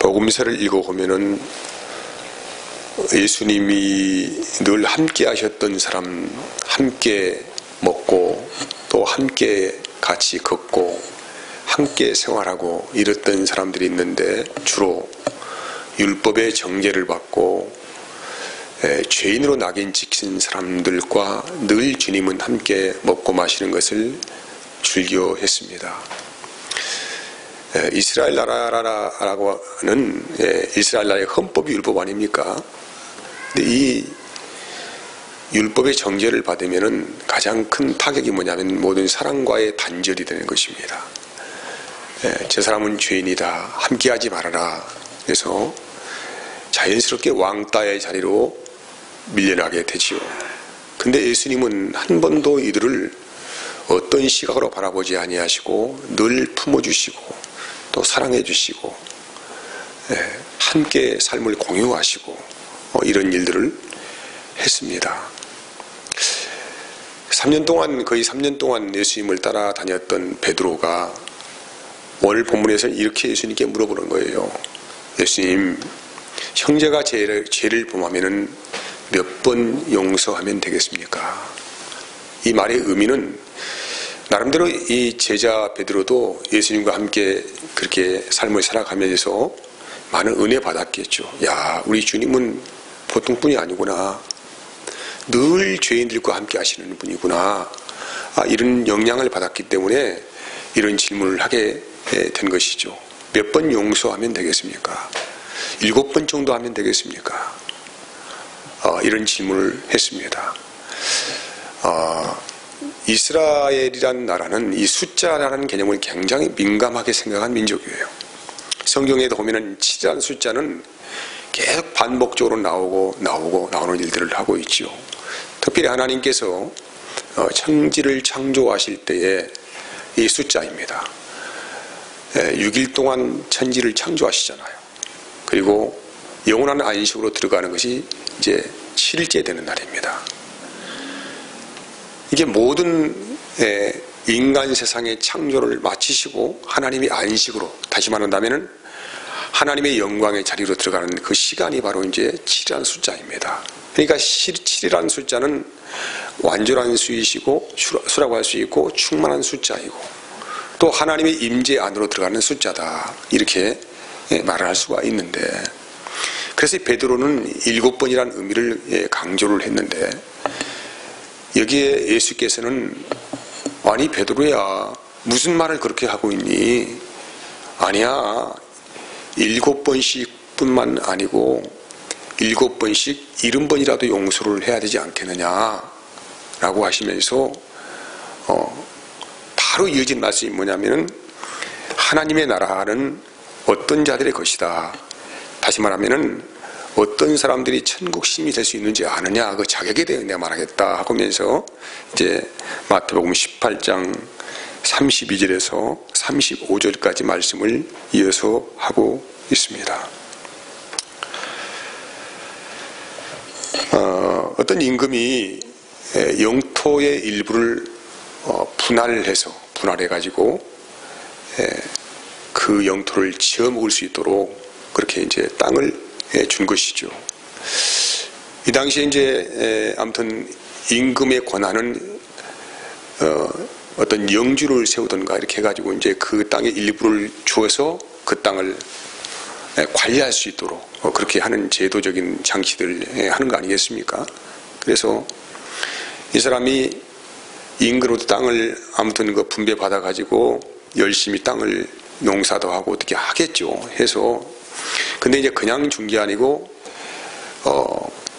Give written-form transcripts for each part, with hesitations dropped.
복음서를 읽어보면은 예수님이 늘 함께 하셨던 사람, 함께 먹고 또 함께 같이 걷고 함께 생활하고 이랬던 사람들이 있는데, 주로 율법의 정죄를 받고 죄인으로 낙인 찍힌 사람들과 늘 주님은 함께 먹고 마시는 것을 즐겨했습니다. 이스라엘 나라라고 하는 이스라엘 나라의 헌법이 율법 아닙니까? 근데 이 율법의 정죄를 받으면은 가장 큰 타격이 뭐냐면 모든 사람과의 단절이 되는 것입니다. 저 사람은 죄인이다, 함께하지 말아라. 그래서 자연스럽게 왕따의 자리로 밀려나게 되지요. 근데 예수님은 한 번도 이들을 어떤 시각으로 바라보지 아니하시고 늘 품어주시고 또 사랑해 주시고 함께 삶을 공유하시고 이런 일들을 했습니다. 3년 동안, 거의 3년 동안 예수님을 따라다녔던 베드로가 오늘 본문에서 이렇게 예수님께 물어보는 거예요. 예수님, 형제가 죄를 범하면은 몇 번 용서하면 되겠습니까? 이 말의 의미는 나름대로 이 제자 베드로도 예수님과 함께 그렇게 삶을 살아가면서 많은 은혜 받았겠죠. 야, 우리 주님은 보통 분이 아니구나. 늘 죄인들과 함께 하시는 분이구나. 이런 영향을 받았기 때문에 이런 질문을 하게 된 것이죠. 몇 번 용서하면 되겠습니까? 7번 정도 하면 되겠습니까? 이런 질문을 했습니다. 이스라엘이라는 나라는 이 숫자라는 개념을 굉장히 민감하게 생각한 민족이에요. 성경에도 보면은 7이라는 숫자는 계속 반복적으로 나오는 일들을 하고 있죠. 특별히 하나님께서 천지를 창조하실 때에 이 숫자입니다. 6일 동안 천지를 창조하시잖아요. 그리고 영원한 안식으로 들어가는 것이 이제 7일째 되는 날입니다. 이게 모든 인간 세상의 창조를 마치시고 하나님이 안식으로, 다시 말한다면은 하나님의 영광의 자리로 들어가는 그 시간이 바로 이제 7이라는 숫자입니다. 그러니까 7이라는 숫자는 완전한 수이시고 수라고 할 수 있고 충만한 숫자이고 또 하나님의 임재 안으로 들어가는 숫자다, 이렇게 말을 할 수가 있는데, 그래서 베드로는 7번이라는 의미를 강조를 했는데, 여기에 예수께서는 아니 베드로야, 무슨 말을 그렇게 하고 있니? 아니야, 7번씩 뿐만 아니고 7번씩 70번이라도 용서를 해야 되지 않겠느냐 라고 하시면서 바로 이어진 말씀이 뭐냐면은 하나님의 나라는 어떤 자들의 것이다. 다시 말하면은 어떤 사람들이 천국 시민이 될 수 있는지 아느냐, 그 자격에 대해 내가 말하겠다 하면서 이제 마태복음 18장 32절에서 35절까지 말씀을 이어서 하고 있습니다. 어떤 임금이 영토의 일부를 분할해가지고 그 영토를 지어 먹을 수 있도록 그렇게 이제 땅을 준 것이죠. 이 당시에 이제 아무튼 임금의 권한은 어떤 영주를 세우던가 이렇게 해가지고 이제 그 땅의 일부를 주어서 그 땅을 관리할 수 있도록 그렇게 하는 제도적인 장치들 하는 거 아니겠습니까? 그래서 이 사람이 임금으로부터 땅을 아무튼 그 분배 받아가지고 열심히 땅을 농사도 하고 어떻게 하겠죠. 해서 근데 이제 그냥 준 게 아니고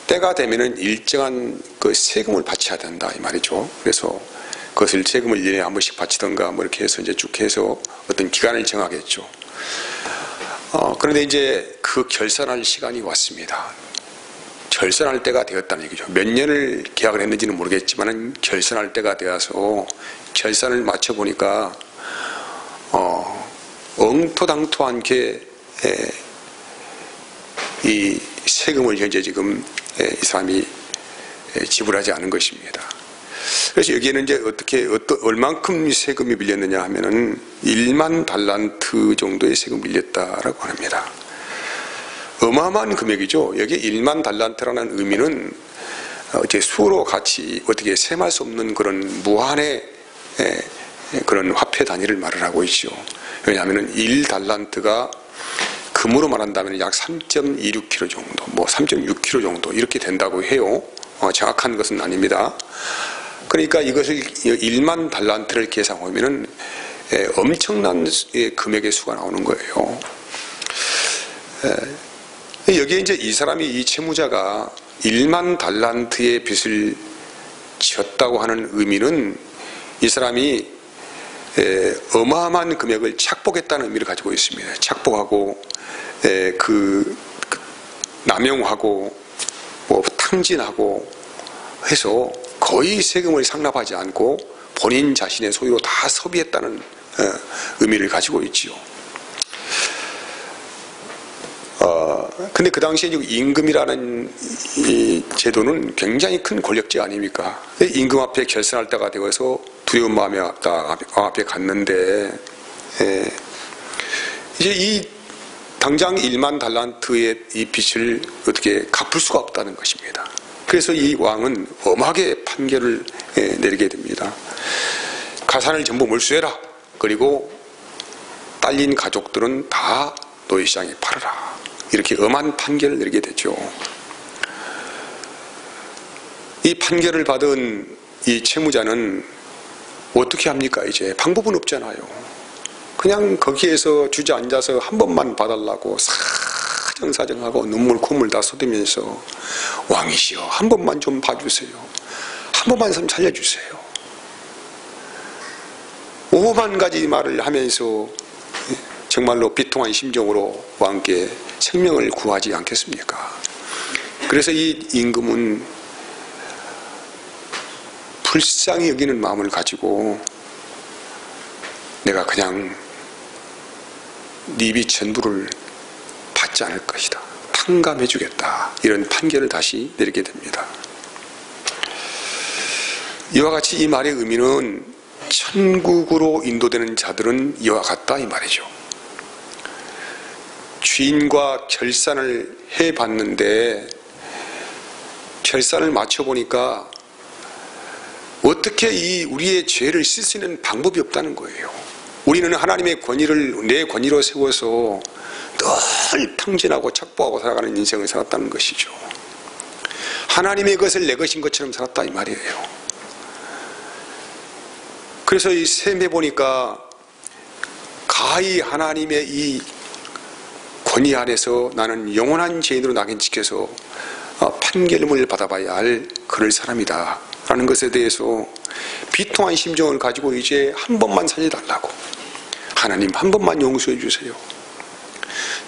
때가 되면은 일정한 그 세금을 바쳐야 된다 이 말이죠. 그래서 그것을 세금을 1년에 한 번씩 바치던가 뭐 이렇게 해서 이제 쭉 해서 어떤 기간을 정하겠죠. 그런데 이제 그 결산할 시간이 왔습니다. 결산할 때가 되었다는 얘기죠. 몇 년을 계약을 했는지는 모르겠지만 결산할 때가 되어서 결산을 맞춰보니까 엉토당토 않게 이 세금을 현재 지금 이 사람이 지불하지 않은 것입니다. 그래서 여기에는 이제 얼만큼 세금이 밀렸느냐 하면은 1만 달란트 정도의 세금이 밀렸다라고 합니다. 어마어마한 금액이죠. 여기 1만 달란트라는 의미는 어떻게 수로 같이 어떻게 셈할 수 없는 그런 무한의 그런 화폐 단위를 말을 하고 있죠. 왜냐하면 1달란트가 금으로 말한다면 약 3.26kg 정도, 뭐 3.6kg 정도 이렇게 된다고 해요. 정확한 것은 아닙니다. 그러니까 이것을 1만 달란트를 계산하면은 엄청난 금액의 수가 나오는 거예요. 여기에 이제 이 사람이, 이 채무자가 1만 달란트의 빚을 졌다고 하는 의미는 이 사람이 어마어마한 금액을 착복했다는 의미를 가지고 있습니다. 착복하고 남용하고 뭐 탕진하고 해서 거의 세금을 상납하지 않고 본인 자신의 소유로 다 소비했다는 의미를 가지고 있지요. 근데 그 당시에 임금이라는 이 제도는 굉장히 큰 권력지 아닙니까? 임금 앞에 결산할 때가 되어서 두려운 마음에 앞에 갔는데, 이제 이 당장 1만 달란트의 이 빚을 어떻게 갚을 수가 없다는 것입니다. 그래서 이 왕은 엄하게 판결을 내리게 됩니다. 가산을 전부 몰수해라. 그리고 딸린 가족들은 다 노예시장에 팔아라. 이렇게 엄한 판결을 내리게 되죠. 이 판결을 받은 이 채무자는 어떻게 합니까? 이제 방법은 없잖아요. 그냥 거기에서 주저앉아서 한 번만 봐달라고 사정사정하고 눈물 콧물 다 쏟으면서 왕이시여 한 번만 좀 봐주세요. 한 번만 좀 살려주세요. 5만 가지 말을 하면서 정말로 비통한 심정으로 왕께 생명을 구하지 않겠습니까? 그래서 이 임금은 불쌍히 여기는 마음을 가지고 내가 그냥 네 빚 전부를 받지 않을 것이다. 탕감해 주겠다. 이런 판결을 다시 내리게 됩니다. 이와 같이 이 말의 의미는 천국으로 인도되는 자들은 이와 같다 이 말이죠. 주인과 결산을 해봤는데 결산을 맞춰보니까 어떻게 이 우리의 죄를 씻을 수 있는 방법이 없다는 거예요. 우리는 하나님의 권위를 내 권위로 세워서 늘 탕진하고 착보하고 살아가는 인생을 살았다는 것이죠. 하나님의 것을 내 것인 것처럼 살았다 이 말이에요. 그래서 이 셈해 보니까 가히 하나님의 이 권위 안에서 나는 영원한 죄인으로 낙인찍혀서 판결문을 받아봐야 할 그럴 사람이다 라는 것에 대해서 비통한 심정을 가지고 이제 한 번만 살려달라고, 하나님 한 번만 용서해 주세요.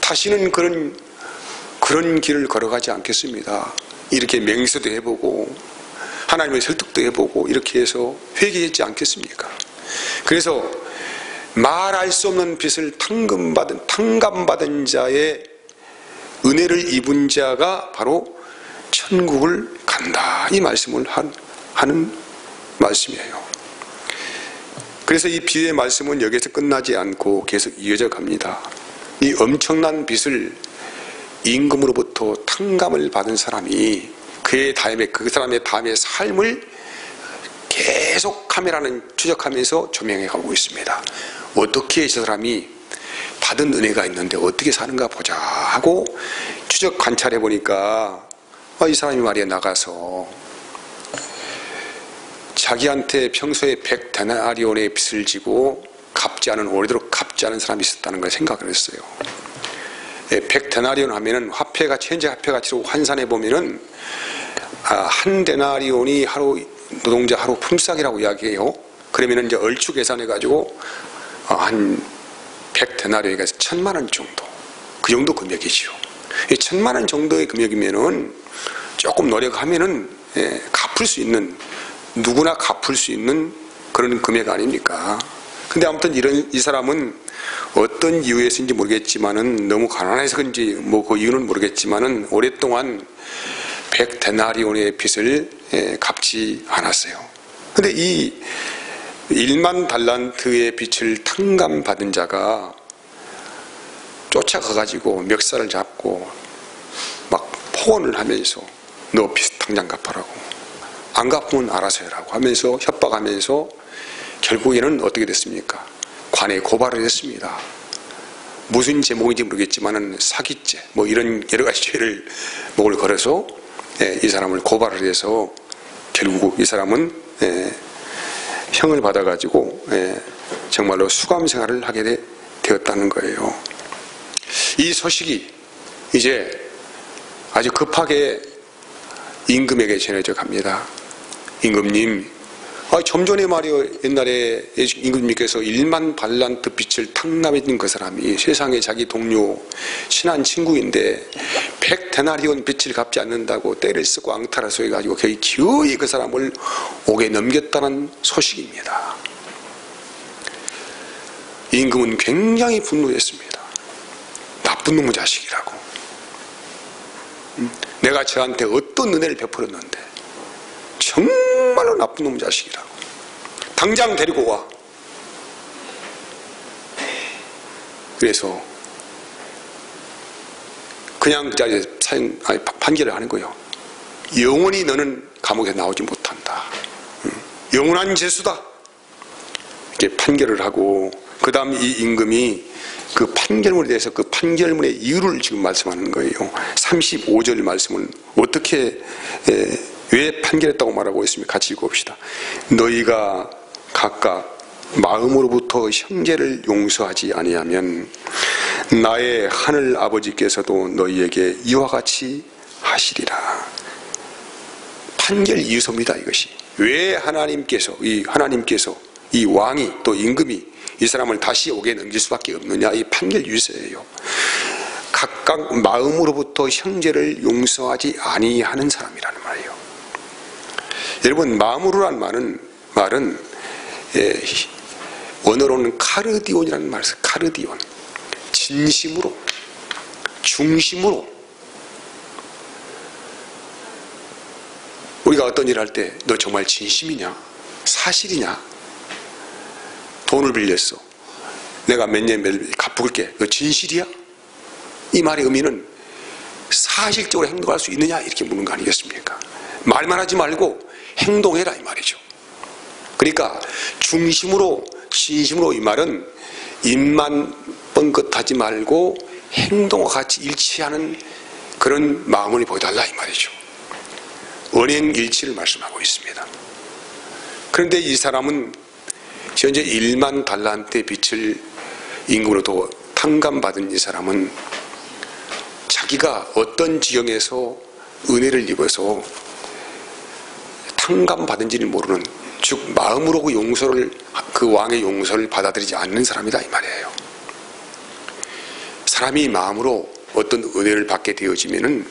다시는 그런 길을 걸어가지 않겠습니다. 이렇게 맹세도 해보고 하나님의 설득도 해보고 이렇게 해서 회개했지 않겠습니까? 그래서 말할 수 없는 빚을 탕감받은 자의 은혜를 입은 자가 바로 천국을 간다 이 말씀을 하는 말씀이에요. 그래서 이 비유의 말씀은 여기서 끝나지 않고 계속 이어져 갑니다. 이 엄청난 빚을 임금으로부터 탕감을 받은 사람이 그 사람의 다음의 삶을 계속 카메라는 추적하면서 조명해 가고 있습니다. 어떻게 저 사람이 받은 은혜가 있는데 어떻게 사는가 보자 하고 추적 관찰해 보니까 이 사람이 말이야 나가서 자기한테 평소에 100데나리온의 빚을 지고 오래도록 갚지 않은 사람이 있었다는 걸 생각을 했어요. 100데나리온 하면은 현재 화폐 가치로 환산해 보면은 한 데나리온이 노동자 하루 품삯이라고 이야기해요. 그러면은 이제 얼추 계산해 가지고 한 100데나리온에 가서 1000만 원 정도, 그 정도 금액이지요. 1000만 원 정도의 금액이면은 조금 노력하면은 갚을 수 있는, 누구나 갚을 수 있는 그런 금액 아닙니까? 근데 아무튼 이 사람은 어떤 이유에서인지 모르겠지만은 너무 가난해서 그런지 뭐 그 이유는 모르겠지만은 오랫동안 100데나리온의 빚을 갚지 않았어요. 근데 이 1만 달란트의 빚을 탕감받은 자가 쫓아가가지고 멱살을 잡고 소원을 하면서 너 빚 당장 갚아라고, 안 갚으면 알아서 해라고 하면서 협박하면서 결국에는 어떻게 됐습니까? 관에 고발을 했습니다. 무슨 제목인지 모르겠지만은 사기죄 뭐 이런 여러 가지 죄를 목을 걸어서 이 사람을 고발을 해서 결국 이 사람은 형을 받아가지고 정말로 수감 생활을 하게 되었다는 거예요. 이 소식이 이제 아주 급하게 임금에게 전해져 갑니다. 임금님, 좀 전에 말이요, 옛날에 임금님께서 1만 달란트 빚을 탕감해준 그 사람이 세상에 자기 동료 친한 친구인데 100데나리온 빚을 갚지 않는다고 때를 쓰고 앙탈해서 해가지고 거의 그 사람을 옥에 넘겼다는 소식입니다. 임금은 굉장히 분노했습니다. 나쁜 놈의 자식이라고. 내가 저한테 어떤 은혜를 베풀었는데 정말로 나쁜 놈의 자식이라고. 당장 데리고 와. 그래서 그냥 그 자리에 판결을 하는 거예요. 영원히 너는 감옥에 나오지 못한다. 영원한 죄수다. 이렇게 판결을 하고, 그 다음 이 임금이 그 판결문에 대해서 그 판결문의 이유를 지금 말씀하는 거예요. 35절 말씀은 어떻게 왜 판결했다고 말하고 있습니까? 같이 읽어봅시다. 너희가 각각 마음으로부터 형제를 용서하지 아니하면 나의 하늘 아버지께서도 너희에게 이와 같이 하시리라. 판결 이유서입니다. 이것이 왜 하나님께서 이 왕이 또 임금이 이 사람을 다시 옥에 넘길 수밖에 없느냐, 이 판결 유서예요. 각각 마음으로부터 형제를 용서하지 아니하는 사람이라는 말이에요. 여러분, 마음으로란 말은 원어로는 카르디온이라는 말이에요. 카르디온. 진심으로, 중심으로. 우리가 어떤 일을 할 때 너 정말 진심이냐? 사실이냐? 돈을 빌렸어. 내가 몇 년 갚을게. 너 진실이야? 이 말의 의미는 사실적으로 행동할 수 있느냐 이렇게 묻는 거 아니겠습니까? 말만 하지 말고 행동해라 이 말이죠. 그러니까 중심으로 진심으로 이 말은 입만 뻥끗하지 말고 행동과 같이 일치하는 그런 마음을 보여달라 이 말이죠. 언행일치를 말씀하고 있습니다. 그런데 이 사람은 현재 1만 달란트의 빚을 임금으로부터 탕감받은 이 사람은 자기가 어떤 지경에서 은혜를 입어서 탕감받은지를 모르는, 즉 마음으로 그 왕의 용서를 받아들이지 않는 사람이다 이 말이에요. 사람이 마음으로 어떤 은혜를 받게 되어지면은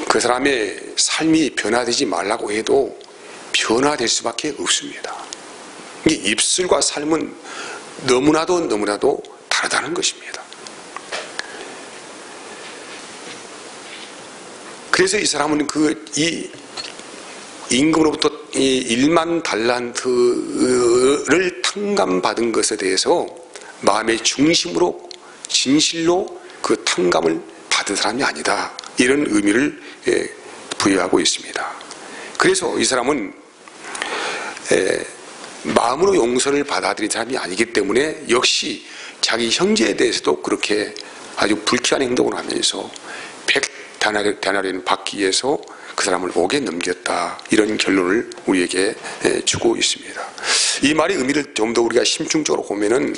그 사람의 삶이 변화되지 말라고 해도 변화될 수밖에 없습니다. 이 입술과 삶은 너무나도 다르다는 것입니다. 그래서 이 사람은 이 임금으로부터 이 1만 달란트를 탕감받은 것에 대해서 마음의 중심으로 진실로 그 탕감을 받은 사람이 아니다. 이런 의미를 부여하고 있습니다. 그래서 이 사람은 마음으로 용서를 받아들인 사람이 아니기 때문에 역시 자기 형제에 대해서도 그렇게 아주 불쾌한 행동을 하면서 100데나리온을 받기 위해서 그 사람을 옥에 넘겼다. 이런 결론을 우리에게 주고 있습니다. 이 말의 의미를 좀 더 우리가 심층적으로 보면은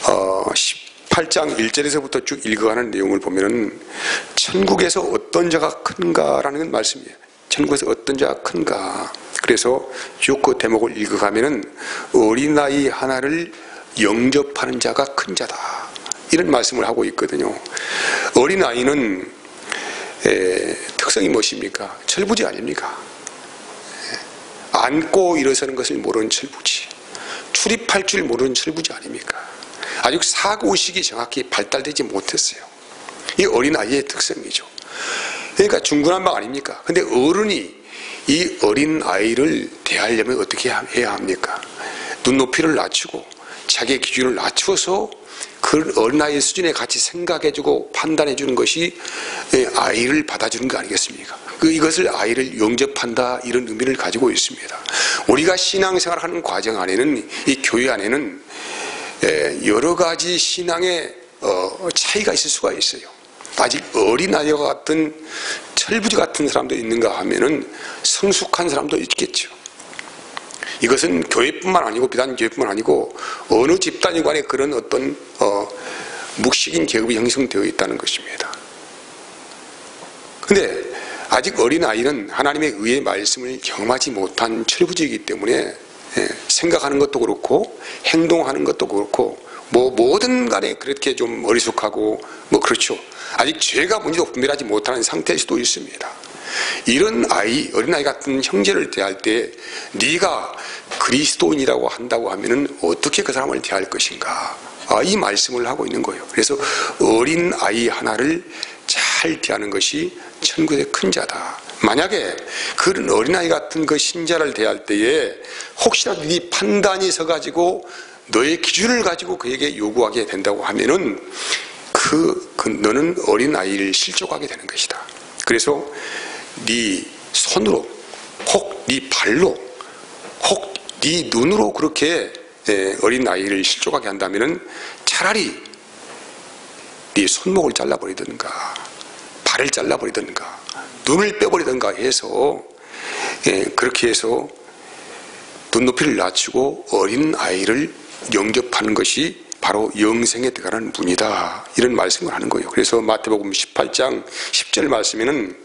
18장 1절에서부터 쭉 읽어가는 내용을 보면은 천국에서 어떤 자가 큰가라는 말씀이에요. 천국에서 어떤 자가 큰가. 그래서 쭉 그 대목을 읽어가면은 어린아이 하나를 영접하는 자가 큰 자다. 이런 말씀을 하고 있거든요. 어린아이는 특성이 무엇입니까? 철부지 아닙니까? 앉고 일어서는 것을 모르는 철부지. 출입할 줄 모르는 철부지 아닙니까? 아직 사고의식이 정확히 발달되지 못했어요. 이 어린아이의 특성이죠. 그러니까 중구난방 아닙니까? 근데 어른이 이 어린아이를 대하려면 어떻게 해야 합니까? 눈높이를 낮추고 자기의 기준을 낮추어서 그 그 어린아이 수준에 같이 생각해주고 판단해주는 것이 아이를 받아주는 거 아니겠습니까? 이것을 아이를 용접한다, 이런 의미를 가지고 있습니다. 우리가 신앙생활하는 과정 안에는, 이 교회 안에는 여러 가지 신앙의 차이가 있을 수가 있어요. 아직 어린아이와 같은 철부지 같은 사람도 있는가 하면은 성숙한 사람도 있겠죠. 이것은 교회뿐만 아니고, 비단 교회뿐만 아니고 어느 집단이간에 그런 어떤 묵식인 계급이 형성되어 있다는 것입니다. 근데 아직 어린아이는 하나님의 의의 말씀을 경험하지 못한 철부지이기 때문에 생각하는 것도 그렇고 행동하는 것도 그렇고 뭐든 간에 그렇게 좀 어리숙하고 그렇죠. 아직 죄가 뭔지도 분별하지 못하는 상태일 수도 있습니다. 이런 어린아이 같은 형제를 대할 때 네가 그리스도인이라고 한다고 하면은 어떻게 그 사람을 대할 것인가, 이 말씀을 하고 있는 거예요. 그래서 어린아이 하나를 잘 대하는 것이 천국의 큰 자다. 만약에 그런 어린아이 같은 그 신자를 대할 때에 혹시라도 네 판단이 서가지고 너의 기준을 가지고 그에게 요구하게 된다고 하면은 너는 어린아이를 실족하게 되는 것이다. 그래서 네 손으로 혹 네 발로 혹 네 눈으로 그렇게 어린아이를 실족하게 한다면은 차라리 네 손목을 잘라버리든가 발을 잘라버리든가 눈을 빼버리든가 해서 그렇게 해서 눈높이를 낮추고 어린아이를 영접하는 것이 바로 영생에 들어가는 문이다, 이런 말씀을 하는 거예요. 그래서 마태복음 18장 10절 말씀에는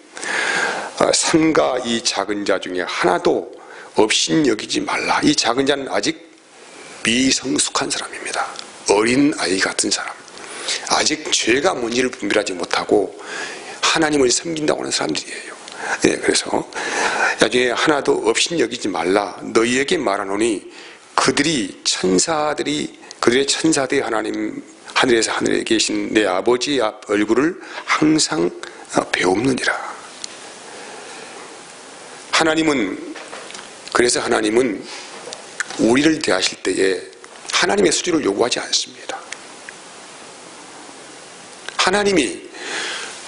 삼가 이 작은 자 중에 하나도 없인 여기지 말라. 이 작은 자는 아직 미성숙한 사람입니다. 어린아이 같은 사람, 아직 죄가 뭔지를 분별하지 못하고 하나님을 섬긴다고 하는 사람들이에요. 그래서 나중에 하나도 없인 여기지 말라. 너희에게 말하노니 그들의 천사들이 하나님 하늘에서 하늘에 계신 내 아버지 앞 얼굴을 항상 배웁느니라. 그래서 하나님은 우리를 대하실 때에 하나님의 수준을 요구하지 않습니다.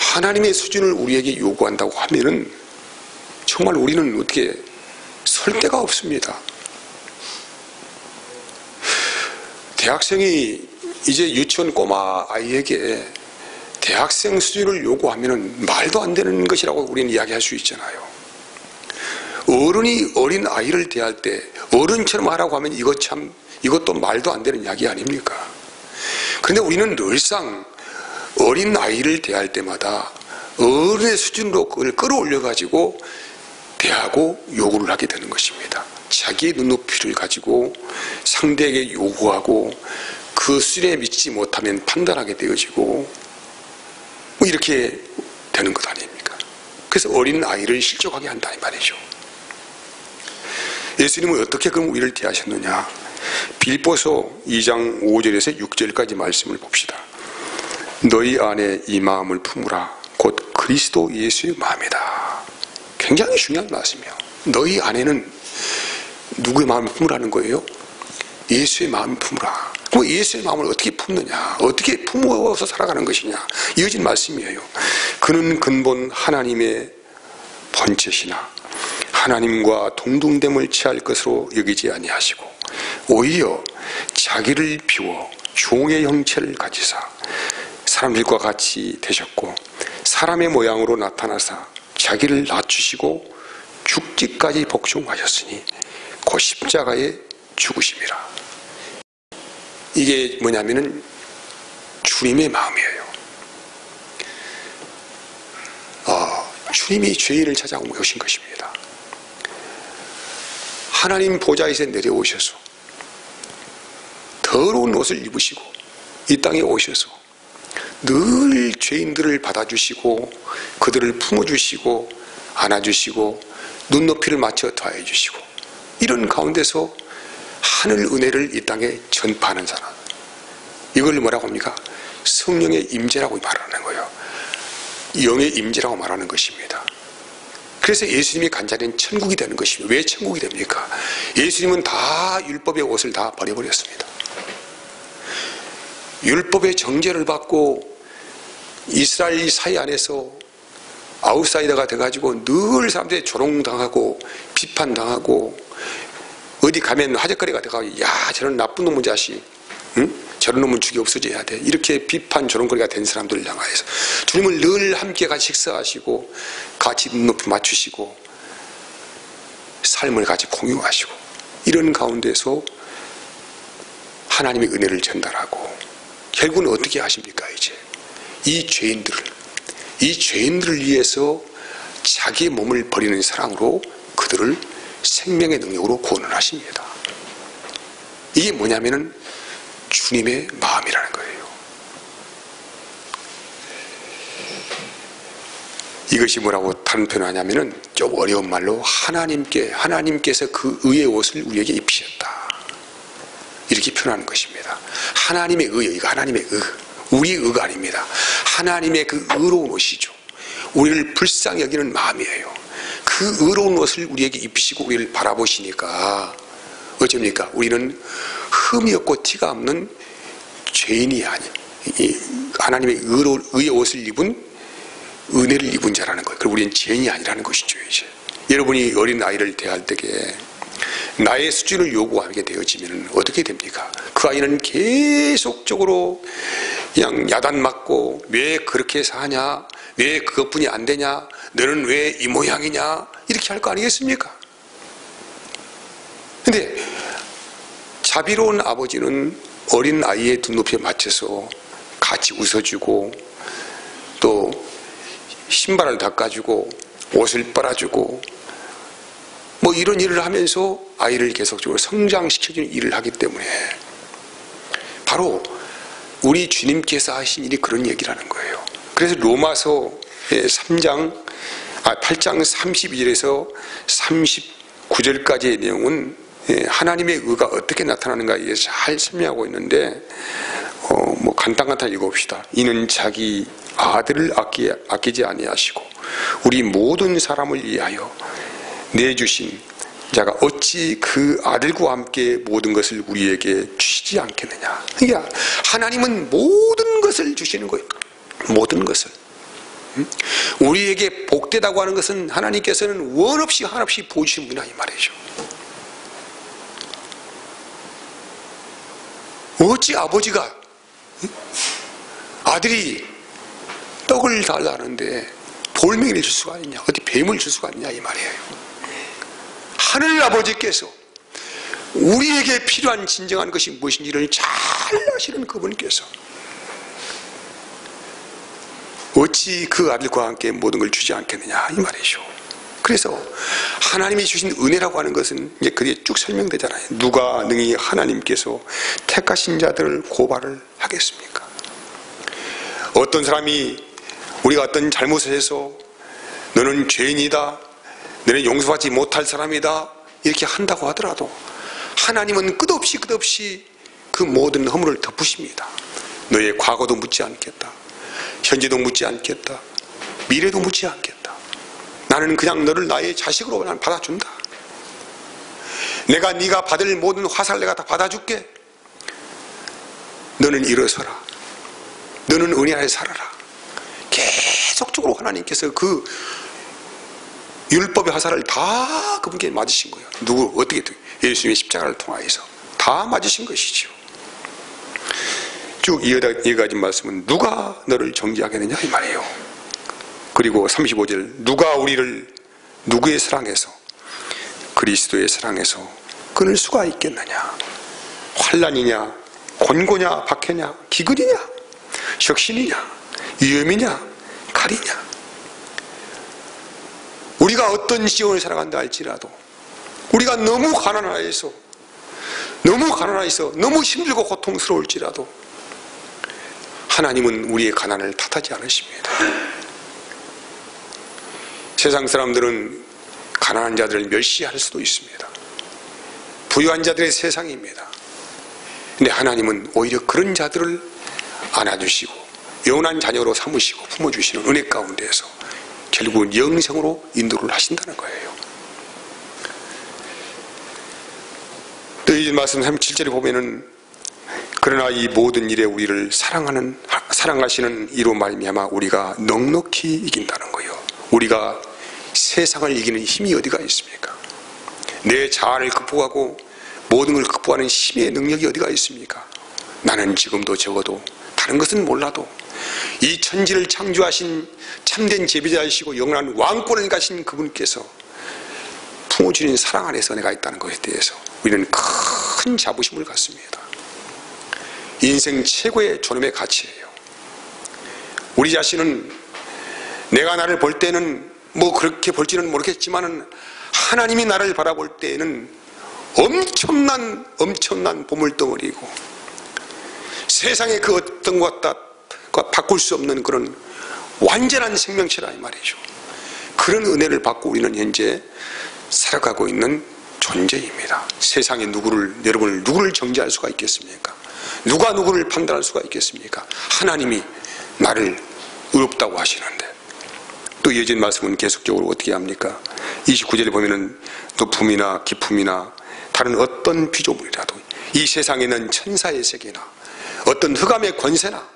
하나님의 수준을 우리에게 요구한다고 하면은 정말 우리는 어떻게 설 데가 없습니다. 대학생이 이제 유치원 꼬마 아이에게 대학생 수준을 요구하면은 말도 안 되는 것이라고 우리는 이야기할 수 있잖아요. 어른이 어린 아이를 대할 때 어른처럼 하라고 하면 이것도 말도 안 되는 이야기 아닙니까? 그런데 우리는 늘상 어린 아이를 대할 때마다 어른의 수준으로 그걸 끌어올려 가지고 대하고 요구를 하게 되는 것입니다. 자기의 눈높이를 가지고 상대에게 요구하고 그 수준에 미치지 못하면 판단하게 되어지고 이렇게 되는 것 아닙니까? 그래서 어린 아이를 실족하게 한다, 이 말이죠. 예수님은 어떻게 그럼 우리를 대하셨느냐? 빌립보서 2장 5절에서 6절까지 말씀을 봅시다. 너희 안에 이 마음을 품으라. 곧 그리스도 예수의 마음이다. 굉장히 중요한 말씀이에요. 너희 안에는 누구의 마음을 품으라는 거예요? 예수의 마음을 품으라. 그럼 예수의 마음을 어떻게 품느냐? 어떻게 품어서 살아가는 것이냐? 이어진 말씀이에요. 그는 근본 하나님의 본체시나 하나님과 동등됨을 취할 것으로 여기지 아니하시고 오히려 자기를 비워 종의 형체를 가지사 사람들과 같이 되셨고 사람의 모양으로 나타나사 자기를 낮추시고 죽기까지 복종하셨으니 그 십자가에 죽으심이라. 이게 뭐냐면은 주님의 마음이에요. 주님이 죄인을 찾아오신 것입니다. 하나님 보좌에서 내려오셔서 더러운 옷을 입으시고 이 땅에 오셔서 늘 죄인들을 받아주시고 그들을 품어주시고 안아주시고 눈높이를 맞춰 더해 주시고 이런 가운데서 하늘 은혜를 이 땅에 전파하는 사람, 이걸 뭐라고 합니까? 성령의 임재라고 말하는 거예요. 영의 임재라고 말하는 것입니다. 그래서 예수님이 간 자리는 천국이 되는 것입니다. 왜 천국이 됩니까? 예수님은 다 율법의 옷을 다 버려버렸습니다. 율법의 정죄를 받고 이스라엘 사회 안에서 아웃사이더가 돼가지고 늘 사람들이 조롱당하고 비판당하고 어디 가면 화제거리가 돼가지고 야 저런 나쁜 놈의 자식, 응? 저런 놈은 죽이 없어져야 돼, 이렇게 비판 조롱거리가 된 사람들을 향하여서 주님을 늘 함께 같이 식사하시고 같이 눈높이 맞추시고 삶을 같이 공유하시고 이런 가운데서 하나님의 은혜를 전달하고 결국은 어떻게 하십니까? 이제 이 죄인들을 위해서 자기의 몸을 버리는 사랑으로 그들을 생명의 능력으로 구원을 하십니다. 이게 뭐냐면은 주님의 마음이라는 거예요. 이것이 뭐라고 다른 표현하냐면은 좀 어려운 말로 하나님께서 그 의의 옷을 우리에게 입히셨다, 이렇게 표현하는 것입니다. 하나님의 의요, 이거 하나님의 우리의 의가 아닙니다. 하나님의 그 의로운 옷이죠. 우리를 불쌍히 여기는 마음이에요. 그 의로운 옷을 우리에게 입히시고 우리를 바라보시니까 어쩝니까? 우리는 흠이 없고 티가 없는 죄인이 아닌 하나님의 의의 옷을 입은 은혜를 입은 자라는 거예요. 그리고 우리는 죄인이 아니라는 것이죠. 이제 여러분이 어린 아이를 대할 때에 나의 수준을 요구하게 되어지면 어떻게 됩니까? 그 아이는 계속적으로 그냥 야단 맞고 왜 그렇게 사냐, 왜 그것뿐이 안 되냐, 너는 왜 이 모양이냐, 이렇게 할 거 아니겠습니까? 근데 자비로운 아버지는 어린 아이의 눈높이에 맞춰서 같이 웃어주고 또 신발을 닦아주고 옷을 빨아주고 뭐 이런 일을 하면서 아이를 계속적으로 성장시켜주는 일을 하기 때문에 바로 우리 주님께서 하신 일이 그런 얘기라는 거예요. 그래서 로마서 8장 32절에서 39절까지의 내용은 하나님의 의가 어떻게 나타나는가에 대해서 잘 설명하고 있는데 뭐 간단히 읽어봅시다. 이는 자기 아들을 아끼지 아니하시고 우리 모든 사람을 위하여 내주신 자가 어찌 그 아들과 함께 모든 것을 우리에게 주시지 않겠느냐. 그러니까 하나님은 모든 것을 주시는 거예요. 모든 것을. 우리에게 복되다고 하는 것은 하나님께서는 원 없이 한없이 보여주신 분이다, 이 말이죠. 어찌 아버지가 아들이 떡을 달라는데 돌멩이를 줄 수가 있냐, 어디 뱀을 줄 수가 있냐, 이 말이에요. 하늘 아버지께서 우리에게 필요한 진정한 것이 무엇인지를 잘 아시는 그분께서 어찌 그 아들과 함께 모든 걸 주지 않겠느냐, 이 말이죠. 그래서 하나님이 주신 은혜라고 하는 것은 이제 그게 쭉 설명되잖아요. 누가 능히 하나님께서 택하신 자들을 고발을 하겠습니까? 어떤 사람이 우리가 어떤 잘못을 해서 너는 죄인이다, 너는 용서받지 못할 사람이다, 이렇게 한다고 하더라도 하나님은 끝없이 그 모든 허물을 덮으십니다. 너의 과거도 묻지 않겠다, 현재도 묻지 않겠다, 미래도 묻지 않겠다. 나는 그냥 너를 나의 자식으로 난 받아준다. 내가 네가 받을 모든 화살을 내가 다 받아줄게. 너는 일어서라. 너는 은혜 안에 살아라. 계속적으로 하나님께서 그 율법의 화살을 다 그분께 맞으신 거예요. 어떻게 예수님의 십자가를 통하여서 다 맞으신 것이죠. 쭉 이어가진 말씀은 누가 너를 정죄하겠느냐, 이 말이에요. 그리고 35절, 누가 우리를 누구의 사랑에서, 그리스도의 사랑에서 끊을 수가 있겠느냐. 환난이냐, 곤고냐, 박해냐, 기근이냐, 혁신이냐, 위험이냐, 칼이냐. 우리가 어떤 시험을 살아간다 할지라도 우리가 너무 가난하여서 너무 힘들고 고통스러울지라도 하나님은 우리의 가난을 탓하지 않으십니다. 세상 사람들은 가난한 자들을 멸시할 수도 있습니다. 부유한 자들의 세상입니다. 근데 하나님은 오히려 그런 자들을 안아주시고 영원한 자녀로 삼으시고 품어주시는 은혜 가운데에서 결국은 영생으로 인도를 하신다는 거예요. 또 이 말씀 37절에 보면은 그러나 이 모든 일에 우리를 사랑하시는 이로 말미암아 우리가 넉넉히 이긴다는 거예요. 우리가 세상을 이기는 힘이 어디가 있습니까? 내 자아를 극복하고 모든 걸 극복하는 힘의 능력이 어디가 있습니까? 나는 지금도 적어도 다른 것은 몰라도 이 천지를 창조하신 참된 제비자이시고 영원한 왕권을 가신 그분께서 품어주는 사랑 안에서 내가 있다는 것에 대해서 우리는 큰 자부심을 갖습니다. 인생 최고의 존엄의 가치예요. 우리 자신은 내가 나를 볼 때는 뭐 그렇게 볼지는 모르겠지만은 하나님이 나를 바라볼 때에는 엄청난 보물덩어리고 세상의 그 어떤 것과 바꿀 수 없는 그런 완전한 생명체라 이 말이죠. 그런 은혜를 받고 우리는 현재 살아가고 있는 존재입니다. 세상에 여러분을 누구를 정죄할 수가 있겠습니까? 누가 누구를 판단할 수가 있겠습니까? 하나님이 나를 의롭다고 하시는데 또 이어진 말씀은 계속적으로 어떻게 합니까? 29절에 보면은 높음이나 깊음이나 다른 어떤 피조물이라도 이 세상에 있는 천사의 세계나 어떤 흑암의 권세나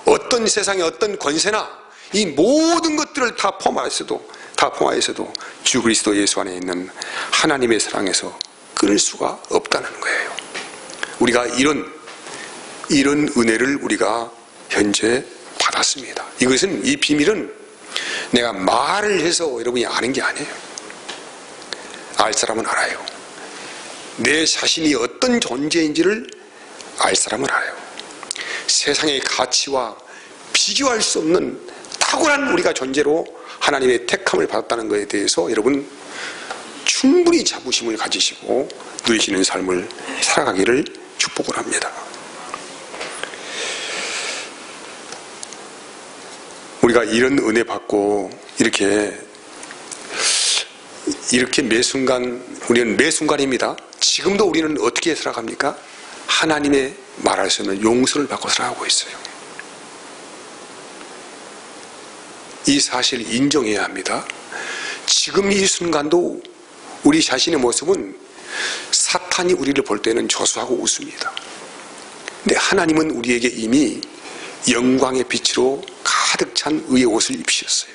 어떤 세상의 어떤 권세나 이 모든 것들을 다 포함하여서도 주 그리스도 예수 안에 있는 하나님의 사랑에서 끊을 수가 없다는 거예요. 우리가 이런 은혜를 우리가 현재 받았습니다. 이 비밀은 내가 말을 해서 여러분이 아는 게 아니에요. 알 사람은 알아요. 내 자신이 어떤 존재인지를 알 사람은 알아요. 세상의 가치와 비교할 수 없는 탁월한 우리가 존재로 하나님의 택함을 받았다는 것에 대해서 여러분 충분히 자부심을 가지시고 누리시는 삶을 살아가기를 축복을 합니다. 우리가 이런 은혜 받고 이렇게 우리는 매 순간입니다. 지금도 우리는 어떻게 살아갑니까? 하나님의 말할 수 없는 용서를 받고 살아가고 있어요. 이 사실을 인정해야 합니다. 지금 이 순간도 우리 자신의 모습은 사탄이 우리를 볼 때는 조소하고 웃습니다. 근데 하나님은 우리에게 이미 영광의 빛으로 가득 찬 의의 옷을 입히셨어요.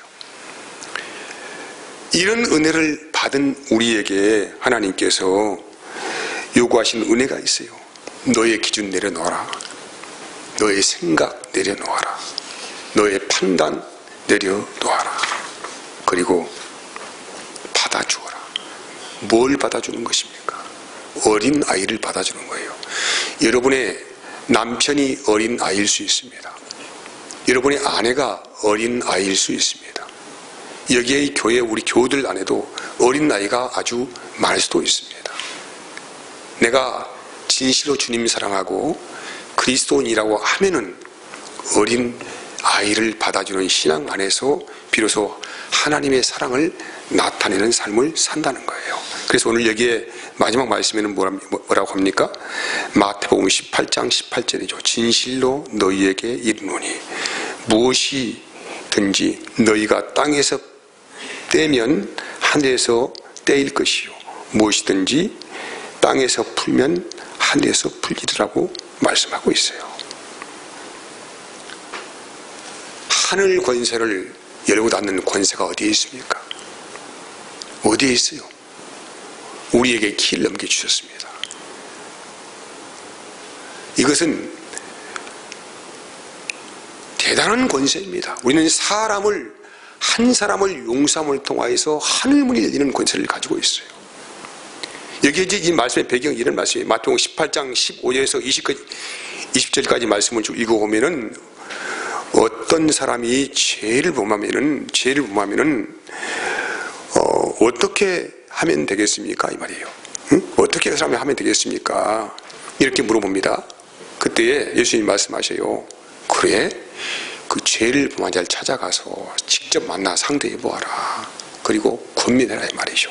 이런 은혜를 받은 우리에게 하나님께서 요구하신 은혜가 있어요. 너의 기준 내려놓아라. 너의 생각 내려놓아라. 너의 판단 내려놓아라. 그리고 받아주어라. 뭘 받아주는 것입니까? 어린 아이를 받아주는 거예요. 여러분의 남편이 어린 아이일 수 있습니다. 여러분의 아내가 어린 아이일 수 있습니다. 여기에 교회 우리 교우들 안에도 어린 아이가 아주 많을 수도 있습니다. 내가 진실로 주님 사랑하고 그리스도인이라고 하면은 어린 아이를 받아주는 신앙 안에서 비로소 하나님의 사랑을 나타내는 삶을 산다는 거예요. 그래서 오늘 여기에 마지막 말씀에는 뭐라고 합니까? 마태복음 18장 18절이죠. 진실로 너희에게 이르노니 무엇이든지 너희가 땅에서 떼면 하늘에서 떼일 것이요 무엇이든지 땅에서 풀면 하늘에서 풀리리라고 말씀하고 있어요. 하늘 권세를 열고 닫는 권세가 어디에 있습니까? 어디에 있어요? 우리에게 길을 넘겨주셨습니다. 이것은 대단한 권세입니다. 우리는 한 사람을 용서함을 통하여서 하늘문이 열리는 권세를 가지고 있어요. 여기 이제 이 말씀의 배경이 이런 말씀이에요. 마태복음 18장 15절에서 20절까지 말씀을 쭉 읽어보면은 어떤 사람이 죄를 범하면은 어떻게 하면 되겠습니까? 이 말이에요. 응? 어떻게 그 사람이 하면 되겠습니까? 이렇게 물어봅니다. 그때에 예수님이 말씀하셔요. 그래? 그 죄를 범한 자를 찾아가서 직접 만나 상대해 보아라. 그리고 권면해라 이 말이죠.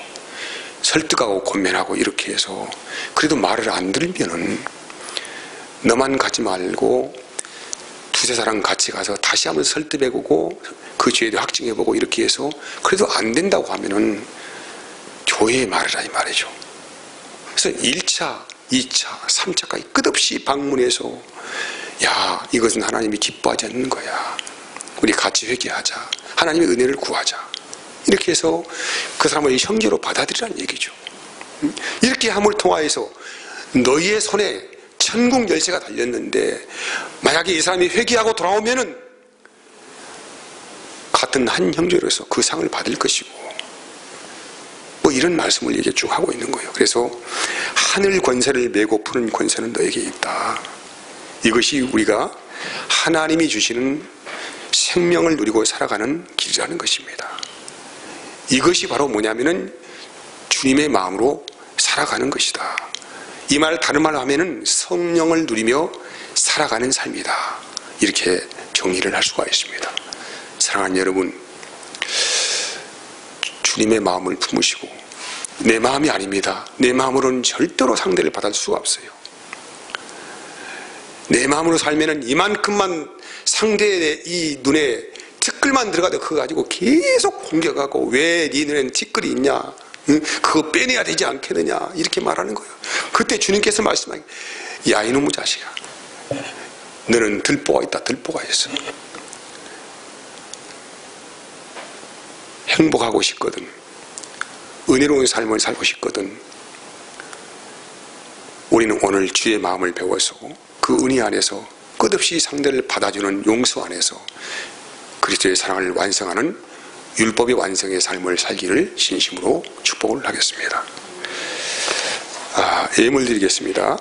설득하고 권면하고 이렇게 해서 그래도 말을 안 들으면은 너만 가지 말고 두세 사람 같이 가서 다시 한번 설득해보고 그 죄도 확증해보고 이렇게 해서 그래도 안 된다고 하면은 교회에 말해라 이 말이죠. 그래서 1차, 2차, 3차까지 끝없이 방문해서 야, 이것은 하나님이 기뻐하지 않는 거야. 우리 같이 회개하자. 하나님의 은혜를 구하자. 이렇게 해서 그 사람을 형제로 받아들이라는 얘기죠. 이렇게 함을 통하여서 너희의 손에 천국 열쇠가 달렸는데 만약에 이 사람이 회개하고 돌아오면은 같은 한 형제로서 그 상을 받을 것이고, 뭐 이런 말씀을 이렇게 쭉 하고 있는 거예요. 그래서 하늘 권세를 메고 푸는 권세는 너에게 있다. 이것이 우리가 하나님이 주시는 생명을 누리고 살아가는 길이라는 것입니다. 이것이 바로 뭐냐면은 주님의 마음으로 살아가는 것이다. 이 말을 다른 말로 하면은 성령을 누리며 살아가는 삶이다. 이렇게 정의를 할 수가 있습니다. 사랑하는 여러분, 주님의 마음을 품으시고, 내 마음이 아닙니다. 내 마음으로는 절대로 상대를 받을 수가 없어요. 내 마음으로 살면은 이만큼만 상대의 이 눈에 티끌만 들어가도 그거 가지고 계속 공격하고, 왜 네 눈에는 티끌이 있냐? 응? 그거 빼내야 되지 않겠느냐? 이렇게 말하는 거예요. 그때 주님께서 말씀하기, 야, 이놈의 자식아, 너는 들보가 있다. 들보가 있어. 행복하고 싶거든, 은혜로운 삶을 살고 싶거든, 우리는 오늘 주의 마음을 배워서 그 은혜 안에서 끝없이 상대를 받아주는 용서 안에서 그리스도의 사랑을 완성하는 율법의 완성의 삶을 살기를 진심으로 축복을 하겠습니다. 예물 드리겠습니다.